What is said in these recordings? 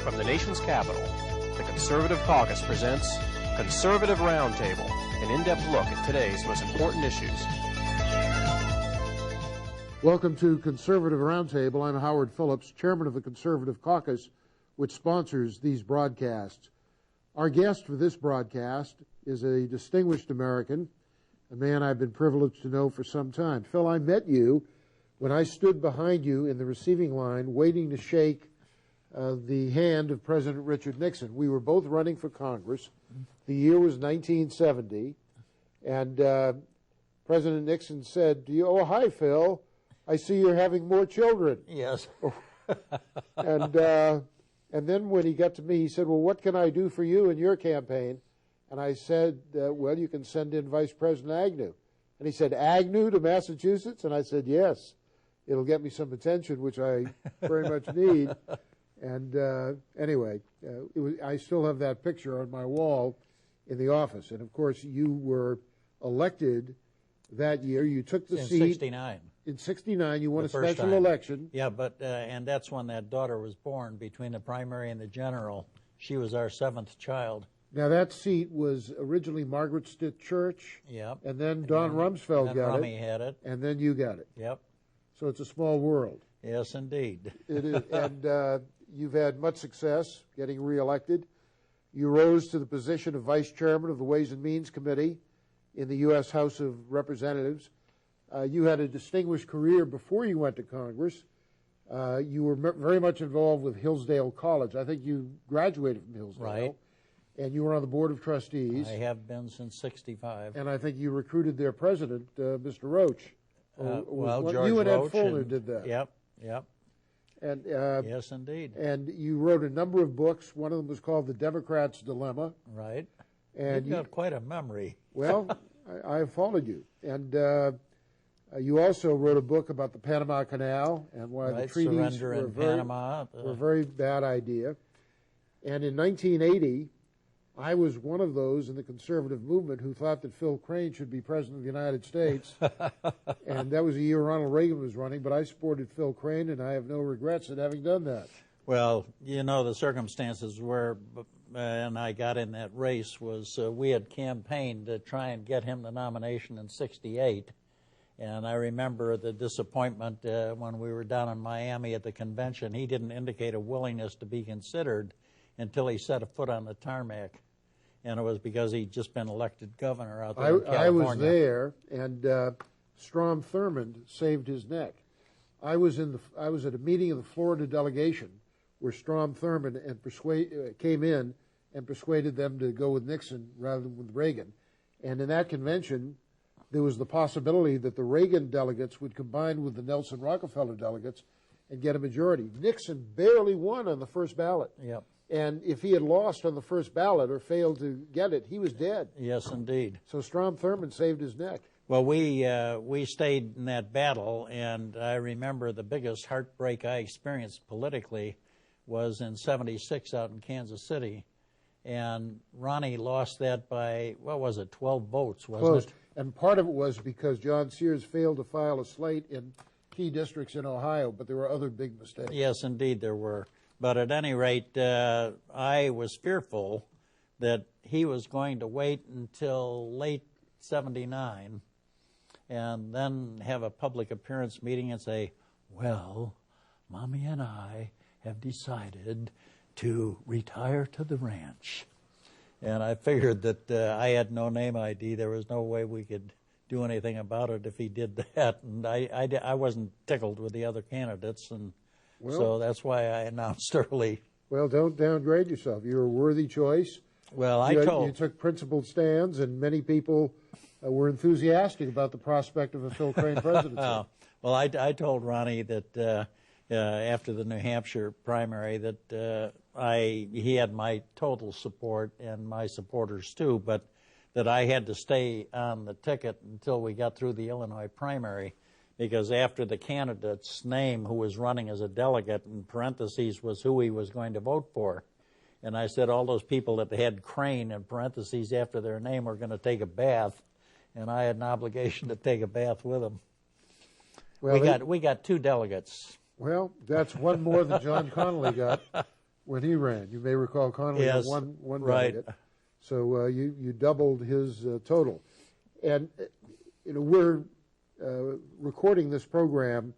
From the nation's capital, the Conservative Caucus presents Conservative Roundtable, an in-depth look at today's most important issues. Welcome to Conservative Roundtable. I'm Howard Phillips, chairman of the Conservative Caucus, which sponsors these broadcasts. Our guest for this broadcast is a distinguished American, a man I've been privileged to know for some time. Phil, I met you when I stood behind you in the receiving line waiting to shake the hand of President Richard Nixon. We were both running for Congress. The year was 1970, and President Nixon said to you, "Oh, hi, Phil. I see you're having more children." Yes. And then when he got to me, he said, "Well, what can I do for you in your campaign?" And I said, "Well, you can send in Vice President Agnew." And he said, "Agnew to Massachusetts?" And I said, "Yes. It'll get me some attention, which I very much need." And anyway, I still have that picture on my wall in the office. And, of course, you were elected that year. You took the seat. In 69. In 69, you won a special election. Yeah, but and that's when that daughter was born, between the primary and the general. She was our seventh child. Now, that seat was originally Margaret Stitt Church. Yep. And then Don Rumsfeld got Rummy had it. And then you got it. Yep. So it's a small world. Yes, indeed. It is. And you've had much success getting reelected. You rose to the position of Vice Chairman of the Ways and Means Committee in the U.S. House of Representatives. You had a distinguished career before you went to Congress. You were very much involved with Hillsdale College. I think you graduated from Hillsdale. Right. And you were on the Board of Trustees. I have been since 65. And I think you recruited their president, Mr. Roach. George you and Ed Roach Fullner did that. Yep. And yes, indeed. And you wrote a number of books. One of them was called The Democrat's Dilemma. Right. And You've got quite a memory. Well, I have followed you. And you also wrote a book about the Panama Canal and why the treaties were a very bad idea. And in 1980, I was one of those in the conservative movement who thought that Phil Crane should be president of the United States. And that was the year Ronald Reagan was running, but I supported Phil Crane, and I have no regrets at having done that. Well, you know, the circumstances where and I got in that race was we had campaigned to try and get him the nomination in 68. And I remember the disappointment when we were down in Miami at the convention. He didn't indicate a willingness to be considered until he set a foot on the tarmac. And it was because he'd just been elected governor out there in California. I was there, and Strom Thurmond saved his neck. I was at a meeting of the Florida delegation where Strom Thurmond came in and persuaded them to go with Nixon rather than with Reagan. And in that convention, there was the possibility that the Reagan delegates would combine with the Nelson Rockefeller delegates and get a majority. Nixon barely won on the first ballot. Yep. And if he had lost on the first ballot or failed to get it, he was dead. Yes, indeed. So Strom Thurmond saved his neck. Well, we stayed in that battle, and I remember the biggest heartbreak I experienced politically was in 76 out in Kansas City. And Ronnie lost that by, 12 votes, wasn't it? And part of it was because John Sears failed to file a slate in key districts in Ohio, but there were other big mistakes. Yes, indeed there were. But at any rate, I was fearful that he was going to wait until late 79 and then have a public appearance meeting and say, "Well, Mommy and I have decided to retire to the ranch." And I figured that I had no name ID. There was no way we could do anything about it if he did that. And I wasn't tickled with the other candidates, and so that's why I announced early. Well, don't downgrade yourself. You're a worthy choice. Well, you took principled stands, and many people were enthusiastic about the prospect of a Phil Crane presidency. Well, I told Ronnie that after the New Hampshire primary that he had my total support and my supporters too, but that I had to stay on the ticket until we got through the Illinois primary, because after the candidate's name, who was running as a delegate, in parentheses was who he was going to vote for. And I said all those people that had Crane in parentheses after their name were going to take a bath, and I had an obligation to take a bath with them. Well, we got 2 delegates. Well, that's one more than John Connolly got. when he ran. You may recall Connolly Yes, had one right. delegate. So you doubled his total. And we're recording this program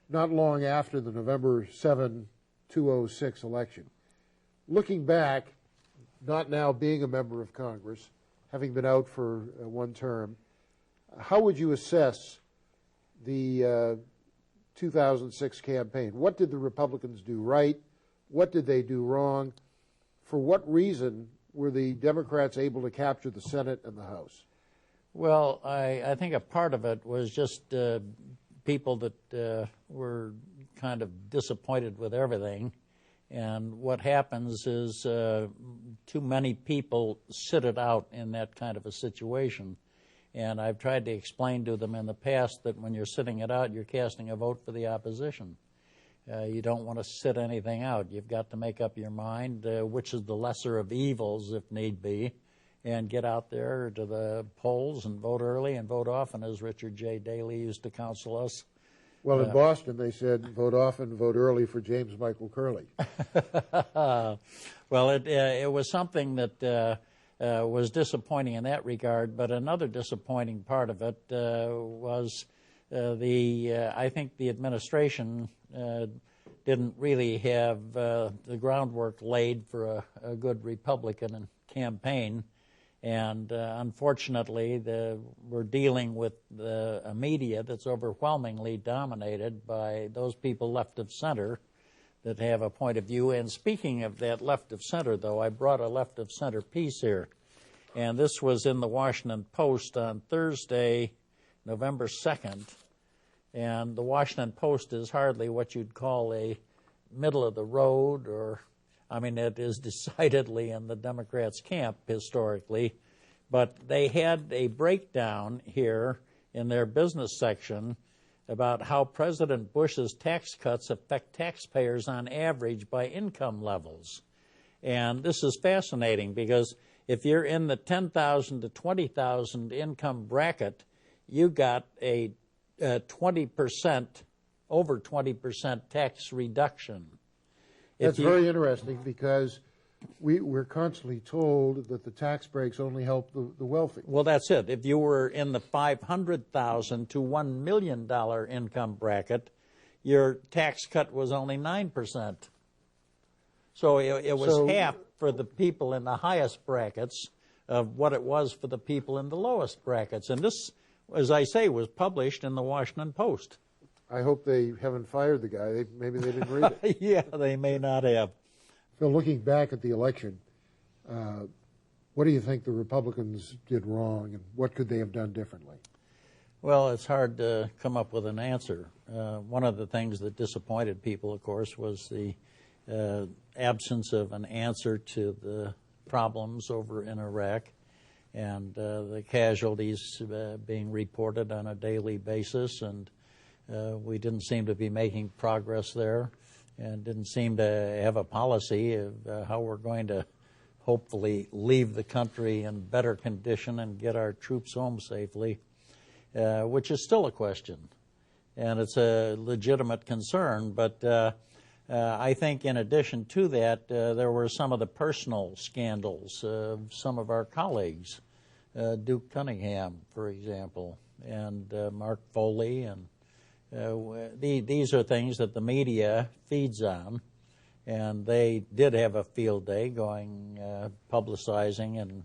not long after the November 7, 2006 election. Looking back, not now being a member of Congress, having been out for one term, how would you assess the 2006 campaign? What did the Republicans do right? What did they do wrong? For what reason were the Democrats able to capture the Senate and the House? Well, I think a part of it was just people that were kind of disappointed with everything. And what happens is too many people sit it out in that kind of a situation. And I've tried to explain to them in the past that when you're sitting it out, you're casting a vote for the opposition. You don't want to sit anything out. You've got to make up your mind which is the lesser of evils, if need be, and get out there to the polls and vote early and vote often, as Richard J. Daley used to counsel us. Well, in Boston, they said vote often, vote early for James Michael Curley. Well, it was something that was disappointing in that regard, but another disappointing part of it was I think the administration didn't really have the groundwork laid for a good Republican campaign. And unfortunately, we're dealing with a media that's overwhelmingly dominated by those people left of center that have a point of view. And speaking of that left of center, though, I brought a left of center piece here. And this was in the Washington Post on Thursday, November 2nd. And the Washington Post is hardly what you'd call a middle of the road, or, I mean, it is decidedly in the Democrats' camp historically. But they had a breakdown here in their business section about how President Bush's tax cuts affect taxpayers on average by income levels. And this is fascinating because if you're in the $10,000 to $20,000 income bracket, you got a 20%, over 20% tax reduction. That's very interesting because we're constantly told that the tax breaks only help the wealthy. Well, that's it. If you were in the $500,000 to $1 million income bracket, your tax cut was only 9%. So it was half for the people in the highest brackets of what it was for the people in the lowest brackets. And this, as I say, was published in the Washington Post. I hope they haven't fired the guy. Maybe they didn't read it. Yeah, they may not have. Phil, looking back at the election, what do you think the Republicans did wrong, and what could they have done differently? Well, it's hard to come up with an answer. One of the things that disappointed people, of course, was the absence of an answer to the problems over in Iraq and the casualties being reported on a daily basis, and we didn't seem to be making progress there and didn't seem to have a policy of how we're going to hopefully leave the country in better condition and get our troops home safely, which is still a question. And it's a legitimate concern, but I think in addition to that, there were some of the personal scandals of some of our colleagues, Duke Cunningham, for example, and Mark Foley, and these are things that the media feeds on, and they did have a field day going, publicizing and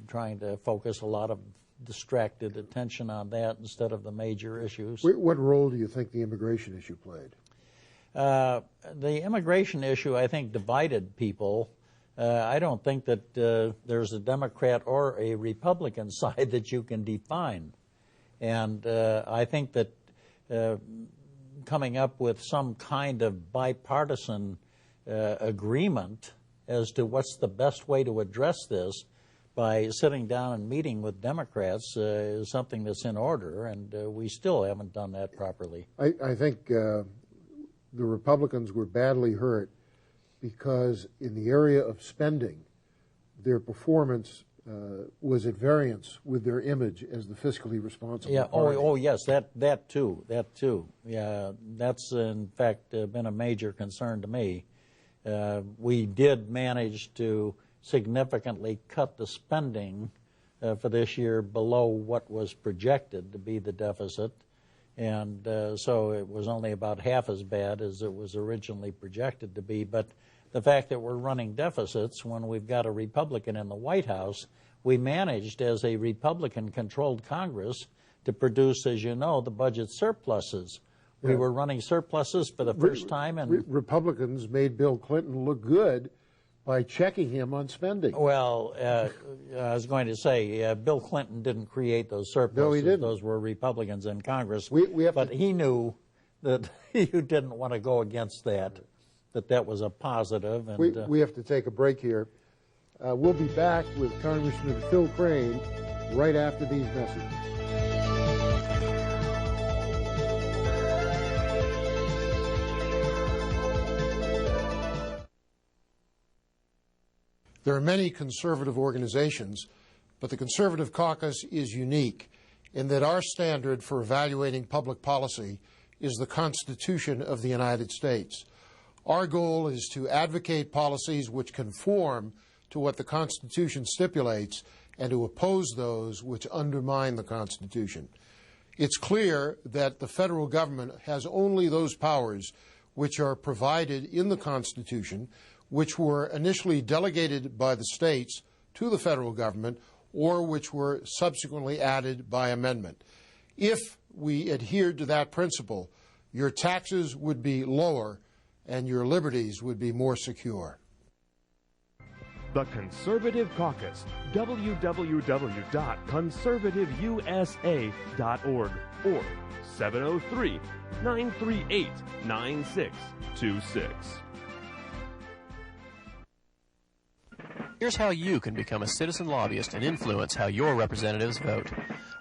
trying to focus a lot of distracted attention on that instead of the major issues. What role do you think the immigration issue played? The immigration issue, I think, divided people. I don't think that there's a Democrat or a Republican side that you can define. And I think that coming up with some kind of bipartisan agreement as to what's the best way to address this by sitting down and meeting with Democrats is something that's in order, and we still haven't done that properly. I think the Republicans were badly hurt because in the area of spending, their performance was at variance with their image as the fiscally responsible party. Oh, yes, that too. Yeah, that's in fact been a major concern to me. We did manage to significantly cut the spending for this year below what was projected to be the deficit. And so it was only about half as bad as it was originally projected to be. But the fact that we're running deficits when we've got a Republican in the White House, we managed as a Republican-controlled Congress to produce, as you know, the budget surpluses. We were running surpluses for the first time. And Republicans made Bill Clinton look good by checking him on spending. Well, I was going to say, Bill Clinton didn't create those surpluses. No, he didn't. Those were Republicans in Congress. But he knew that you didn't want to go against that was a positive. And, we have to take a break here. We'll be back with Congressman Phil Crane right after these messages. There are many conservative organizations, but the Conservative Caucus is unique in that our standard for evaluating public policy is the Constitution of the United States. Our goal is to advocate policies which conform to what the Constitution stipulates and to oppose those which undermine the Constitution. It's clear that the federal government has only those powers which are provided in the Constitution, which were initially delegated by the states to the federal government or which were subsequently added by amendment. If we adhered to that principle, your taxes would be lower and your liberties would be more secure. The Conservative Caucus, www.conservativeusa.org or 703-938-9626. Here's how you can become a citizen lobbyist and influence how your representatives vote.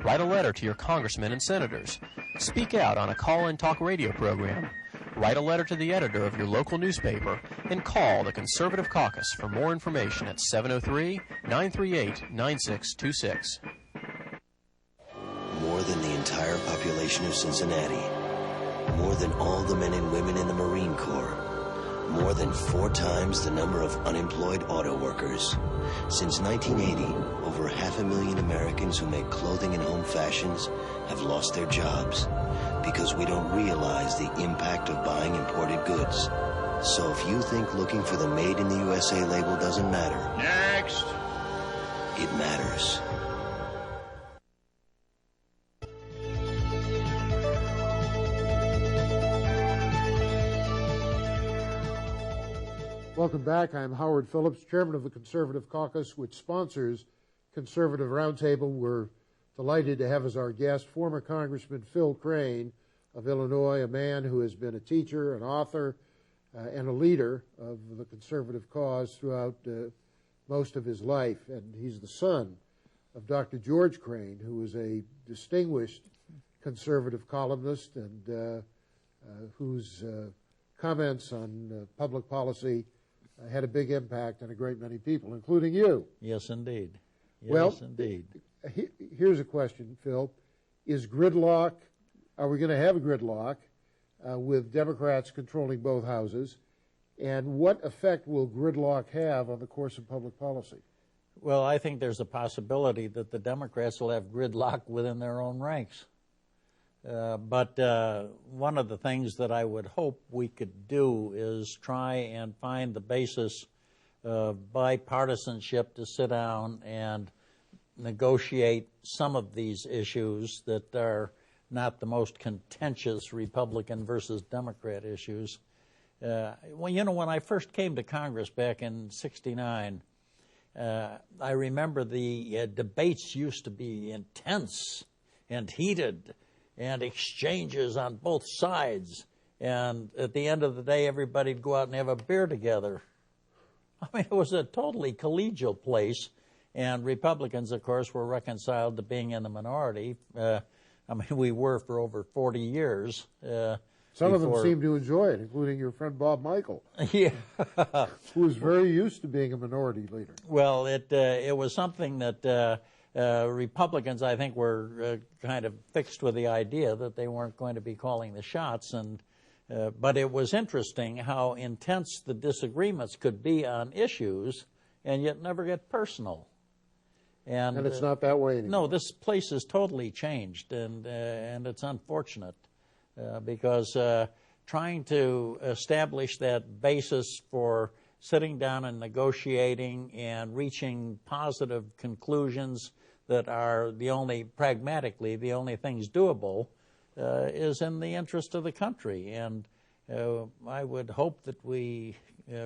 Write a letter to your congressmen and senators. Speak out on a call-in talk radio program. Write a letter to the editor of your local newspaper and call the Conservative Caucus for more information at 703-938-9626. More than the entire population of Cincinnati. More than all the men and women in the Marine Corps. More than 4 times the number of unemployed auto workers. Since 1980, over 500,000 Americans who make clothing and home fashions have lost their jobs because we don't realize the impact of buying imported goods. So if you think looking for the Made in the USA label doesn't matter, next, it matters. Welcome back. I'm Howard Phillips, chairman of the Conservative Caucus, which sponsors Conservative Roundtable. We're delighted to have as our guest former Congressman Phil Crane of Illinois, a man who has been a teacher, an author, and a leader of the conservative cause throughout most of his life. And he's the son of Dr. George Crane, who was a distinguished conservative columnist and whose comments on public policy had a big impact on a great many people, including you. Yes, indeed. Yes, well, indeed. Here's a question, Phil. Is gridlock, are we going to have a gridlock with Democrats controlling both houses? And what effect will gridlock have on the course of public policy? Well, I think there's a possibility that the Democrats will have gridlock within their own ranks. But one of the things that I would hope we could do is try and find the basis of bipartisanship to sit down and negotiate some of these issues that are not the most contentious Republican versus Democrat issues. Well, you know, when I first came to Congress back in '69, I remember the debates used to be intense and heated, and exchanges on both sides. And at the end of the day, everybody'd go out and have a beer together. I mean, it was a totally collegial place. And Republicans, of course, were reconciled to being in the minority. I mean, we were for over 40 years. Some of them seem to enjoy it, including your friend Bob Michael. Yeah. Who was very used to being a minority leader. Well, it was something that Republicans, I think, were kind of fixed with the idea that they weren't going to be calling the shots, and But it was interesting how intense the disagreements could be on issues and yet never get personal. And it's not that way anymore. No, this place has totally changed, and it's unfortunate because trying to establish that basis for sitting down and negotiating and reaching positive conclusions that are pragmatically the only things doable is in the interest of the country. And I would hope that we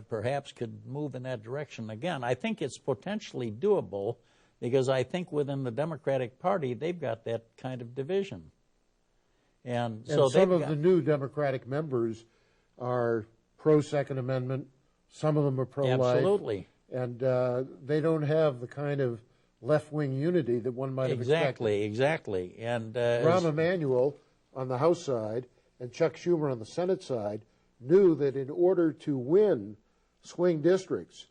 perhaps could move in that direction again. I think it's potentially doable because I think within the Democratic Party they've got that kind of division. And so some of the new Democratic members are pro-Second Amendment. Some of them are pro-life. Absolutely. And they don't have the kind of left-wing unity that one might have expected. Exactly. And Rahm Emanuel on the House side and Chuck Schumer on the Senate side knew that in order to win swing districts,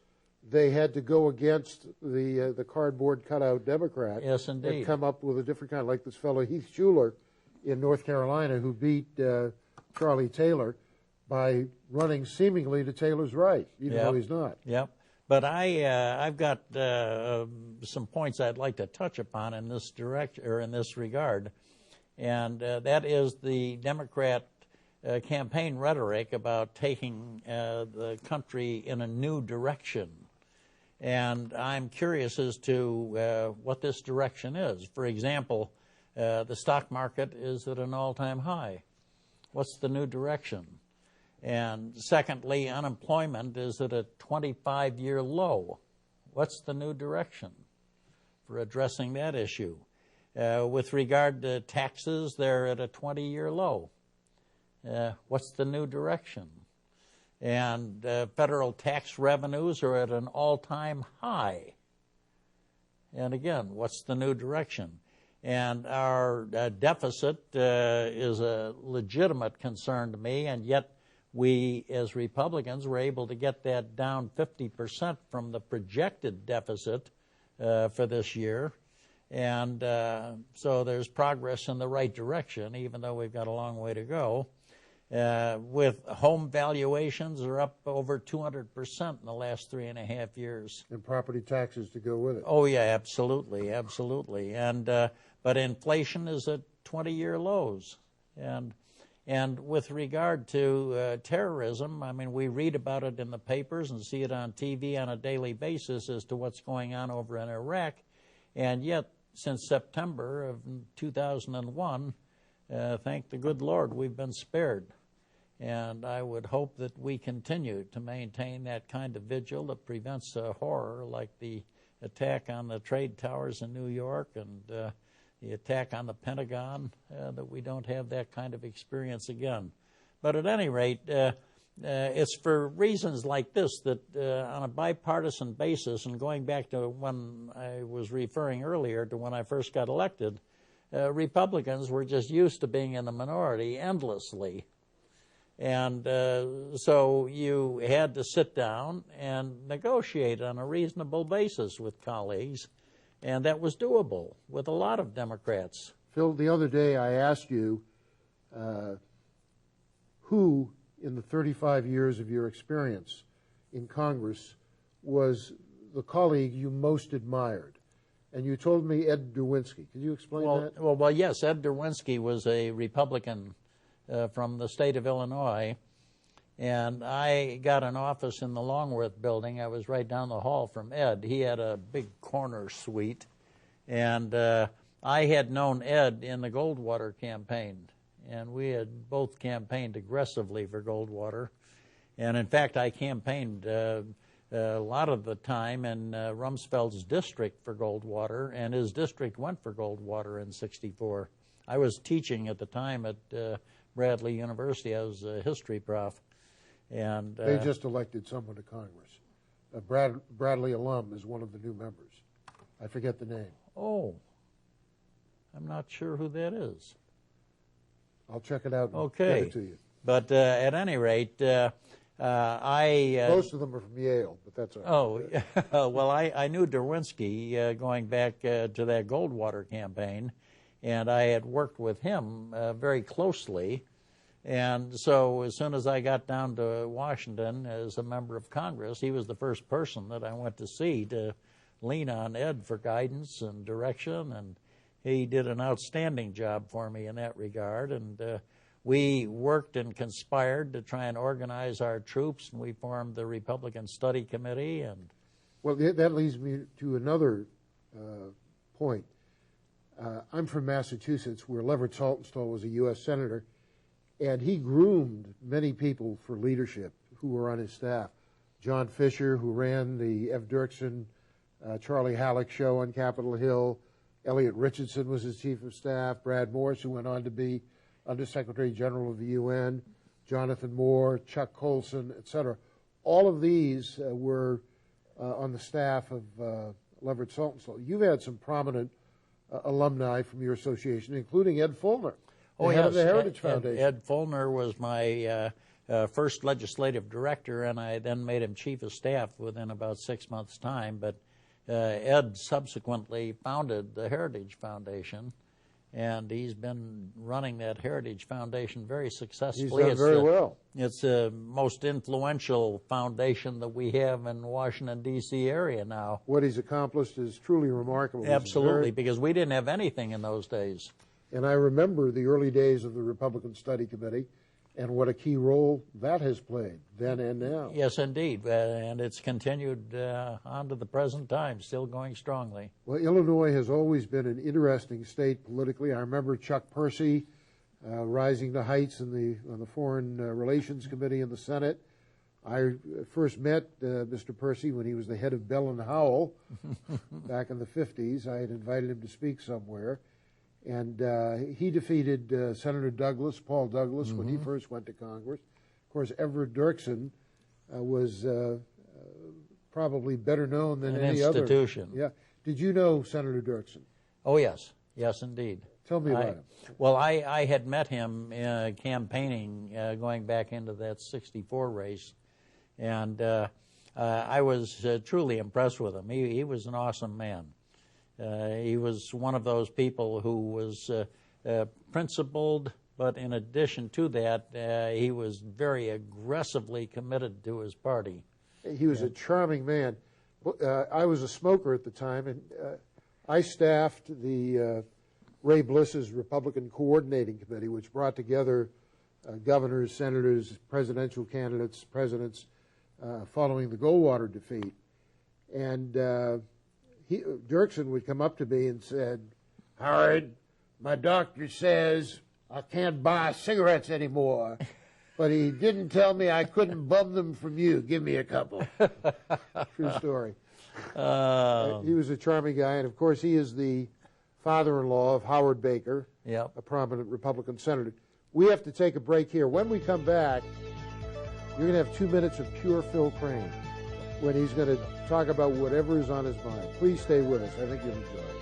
they had to go against the cardboard cutout Democrat. Yes, indeed. And come up with a different kind, like this fellow Heath Shuler in North Carolina, who beat Charlie Taylor by running seemingly to Taylor's right, even though he's not. Yep. But I've got some points I'd like to touch upon in this in this regard, and that is the Democrat campaign rhetoric about taking the country in a new direction. And I'm curious as to what this direction is. For example, the stock market is at an all-time high. What's the new direction? And secondly, unemployment is at a 25-year low. What's the new direction for addressing that issue? With regard to taxes, they're at a 20-year low. What's the new direction? And federal tax revenues are at an all-time high. And again, what's the new direction? And our deficit is a legitimate concern to me, and yet we, as Republicans, were able to get that down 50% from the projected deficit for this year. And so there's progress in the right direction, even though we've got a long way to go. With home valuations are up over 200% in the last 3.5 years. And property taxes to go with it. Oh, yeah, absolutely, absolutely. And but inflation is at 20-year lows. And with regard to terrorism, I mean, we read about it in the papers and see it on TV on a daily basis as to what's going on over in Iraq. And yet, since September of 2001, thank the good Lord, we've been spared. And I would hope that we continue to maintain that kind of vigil that prevents a horror like the attack on the trade towers in New York and the attack on the Pentagon, that we don't have that kind of experience again. But at any rate, it's for reasons like this that on a bipartisan basis, and going back to when I was referring earlier to when I first got elected, Republicans were just used to being in the minority endlessly. And so you had to sit down and negotiate on a reasonable basis with colleagues, and that was doable with a lot of Democrats. Phil, the other day I asked you who, in the 35 years of your experience in Congress, was the colleague you most admired. And you told me Ed Derwinski. Can you explain that? Well, yes, Ed Derwinski was a Republican from the state of Illinois, and I got an office in the Longworth building. I was right down the hall from Ed. He had a big corner suite, and I had known Ed in the Goldwater campaign, and we had both campaigned aggressively for Goldwater. And in fact, I campaigned a lot of the time in Rumsfeld's district for Goldwater, and his district went for Goldwater in '64. I was teaching at the time at Bradley University. I was a history prof. And they just elected someone to Congress. A Bradley alum is one of the new members. I forget the name. Oh, I'm not sure who that is. I'll check it out and get it to you. But at any rate, most of them are from Yale, but that's all right. Oh, well, I knew Derwinski going back to that Goldwater campaign, and I had worked with him very closely And so as soon as I got down to Washington as a member of Congress, he was the first person that I went to see to lean on Ed for guidance and direction, and he did an outstanding job for me in that regard. And we worked and conspired to try and organize our troops, and we formed the Republican Study Committee. And well, that leads me to another point. I'm from Massachusetts, where Leverett Saltonstall was a U.S. Senator, and he groomed many people for leadership who were on his staff. John Fisher, who ran the Ev Dirksen, Charlie Halleck show on Capitol Hill. Elliot Richardson was his chief of staff. Brad Morse, who went on to be Undersecretary General of the UN. Jonathan Moore, Chuck Colson, etc. All of these were on the staff of Leverett Saltonstall. You've had some prominent alumni from your association, including Ed Fulner, head of the Heritage Foundation. Ed Fulner was my first legislative director, and I then made him chief of staff within about 6 months' time. But Ed subsequently founded the Heritage Foundation, and he's been running that Heritage Foundation very successfully. He's done very well. It's the most influential foundation that we have in the Washington, D.C. area now. What he's accomplished is truly remarkable. Absolutely, because we didn't have anything in those days. And I remember the early days of the Republican Study Committee and what a key role that has played then and now. Yes, indeed, and it's continued on to the present time, still going strongly. Well, Illinois has always been an interesting state politically. I remember Chuck Percy rising to heights on the Foreign Relations Committee in the Senate. I first met Mr. Percy when he was the head of Bell and Howell back in the 50s. I had invited him to speak somewhere. And he defeated Senator Douglas, Paul Douglas, when he first went to Congress. Of course, Everett Dirksen was probably better known than any other. Institution. Yeah. Did you know Senator Dirksen? Oh, yes. Yes, indeed. Tell me about him. Well, I had met him campaigning going back into that 64 race, and I was truly impressed with him. He was an awesome man. He was one of those people who was principled, but in addition to that, he was very aggressively committed to his party. He was a charming man. I was a smoker at the time, and I staffed the Ray Bliss's Republican Coordinating Committee, which brought together governors, senators, presidential candidates, presidents, following the Goldwater defeat. And Dirksen would come up to me and said, "Howard, my doctor says I can't buy cigarettes anymore, but he didn't tell me I couldn't bum them from you. Give me a couple." True story. He was a charming guy, and of course he is the father-in-law of Howard Baker, a prominent Republican senator. We have to take a break here. When we come back, you're going to have 2 minutes of pure Phil Crane, when he's going to talk about whatever is on his mind. Please stay with us. I think you'll enjoy it.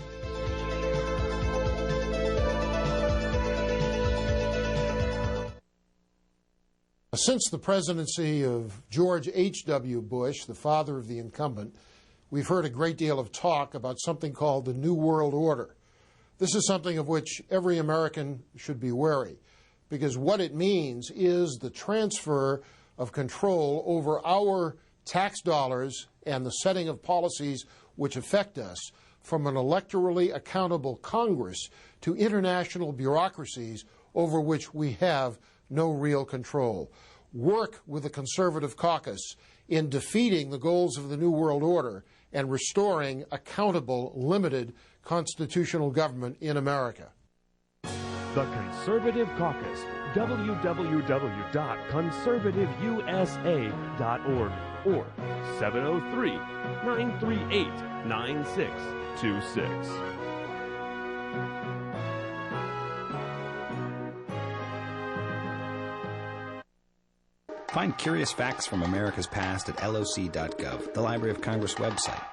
Since the presidency of George H.W. Bush, the father of the incumbent, we've heard a great deal of talk about something called the New World Order. This is something of which every American should be wary, because what it means is the transfer of control over our tax dollars and the setting of policies which affect us from an electorally accountable Congress to international bureaucracies over which we have no real control. Work with the Conservative Caucus in defeating the goals of the New World Order and restoring accountable, limited constitutional government in America. The Conservative Caucus, www.conservativeusa.org or 703-938-9626. Find curious facts from America's past at loc.gov, the Library of Congress website.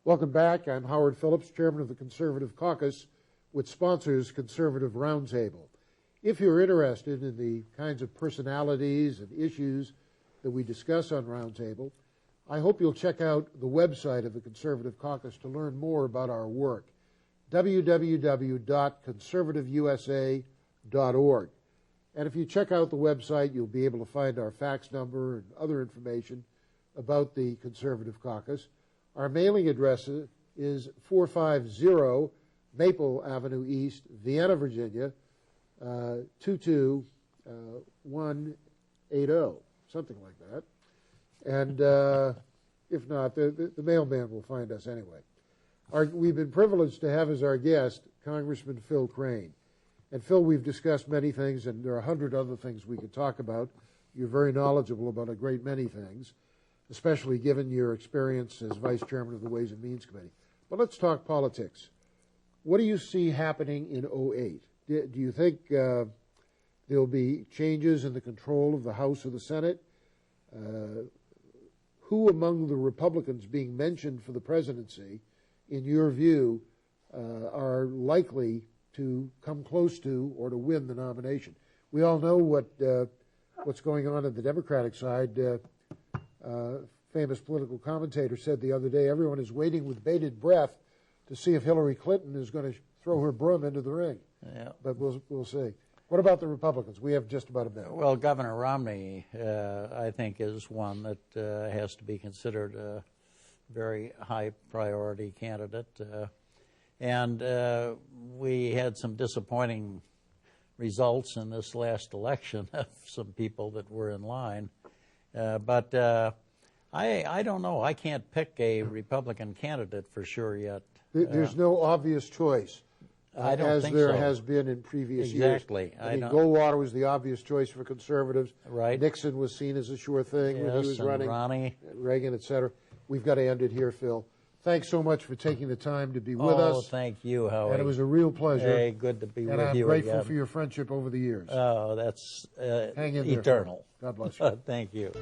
Welcome back. I'm Howard Phillips, chairman of the Conservative Caucus, which sponsors Conservative Roundtable. If you're interested in the kinds of personalities and issues that we discuss on Roundtable, I hope you'll check out the website of the Conservative Caucus to learn more about our work, www.conservativeusa.org. conservativecongressman.org. And if you check out the website, you'll be able to find our fax number and other information about the Conservative Caucus. Our mailing address is 450 Maple Avenue East, Vienna, Virginia, 22180, something like that. And if not, the mailman will find us anyway. We've been privileged to have as our guest Congressman Phil Crane. And Phil, we've discussed many things, and there are 100 other things we could talk about. You're very knowledgeable about a great many things, especially given your experience as Vice Chairman of the Ways and Means Committee. But let's talk politics. What do you see happening in 2008? Do you think there'll be changes in the control of the House or the Senate? Who among the Republicans being mentioned for the presidency, in your view, are likely to come close to or to win the nomination? We all know what's going on the Democratic side. Famous political commentator said the other day, everyone is waiting with bated breath to see if Hillary Clinton is going to throw her broom into the ring. Yeah. But we'll see. What about the Republicans? We have just about a minute. Well, Governor Romney, I think, is one that has to be considered a very high priority candidate. And we had some disappointing results in this last election of some people that were in line. But I don't know. I can't pick a Republican candidate for sure yet. There's no obvious choice. I don't as think there so. has been in previous Exactly. years. I mean, Goldwater was the obvious choice for conservatives. Right. Nixon was seen as a sure thing when he was and running. Ronnie. Reagan, et cetera. We've got to end it here, Phil. Thanks so much for taking the time to be with us. Oh, thank you, Howard. And it was a real pleasure. Hey, good to be with you And I'm grateful again. for your friendship over the years. Oh, that's Hang in there, eternal. Phil. God bless you. Thank you.